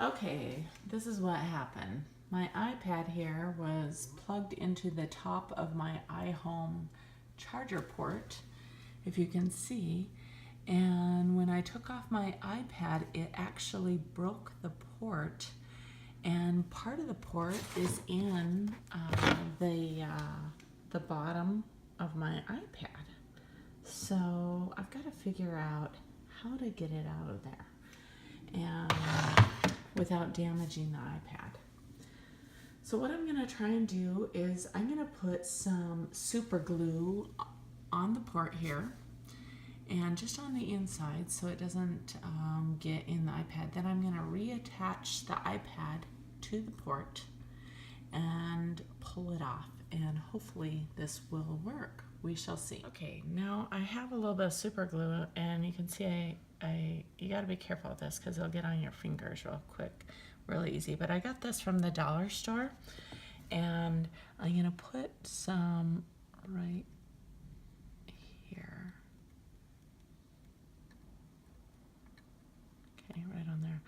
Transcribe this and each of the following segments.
Okay, this is what happened. My iPad here was plugged into the top of my iHome charger port, if you can see. And when I took off my iPad, it actually broke the port. And part of the port is in the bottom of my iPad. So I've got to figure out how to get it out of there and without damaging the iPad. So what I'm going to try and do is I'm going to put some super glue on the port here and just on the inside so it doesn't get in the iPad. Then I'm going to reattach the iPad to the port and pull it off, and hopefully this will work. We shall see. Okay, now I have a little bit of super glue, and you can see you got to be careful with this because it'll get on your fingers real quick, really easy. But I got this from the dollar store, and I'm going to put some right here. Okay, right on there.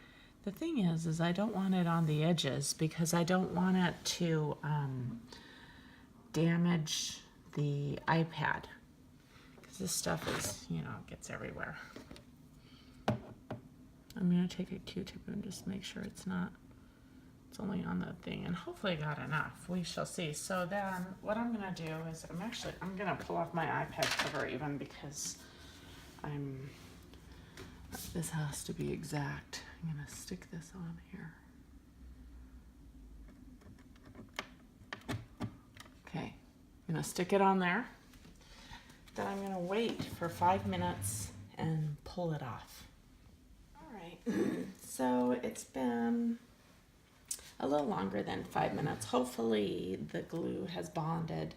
The thing is I don't want it on the edges because I don't want it to damage the iPad, because this stuff is, gets everywhere. I'm going to take a Q-tip and just make sure it's only on the thing, and hopefully I got enough. We shall see. So then what I'm going to do is I'm going to pull off my iPad cover even because this has to be exact. I'm going to stick this on here. Okay, I'm going to stick it on there. Then I'm going to wait for 5 minutes and pull it off. All right, so it's been a little longer than 5 minutes. Hopefully the glue has bonded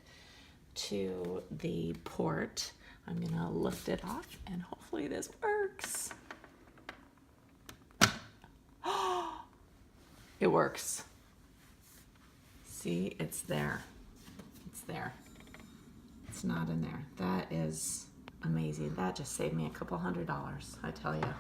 to the port. I'm going to lift it off and hopefully this works. It works. See, it's there. It's there. It's not in there. That is amazing. That just saved me a couple $100, I tell you.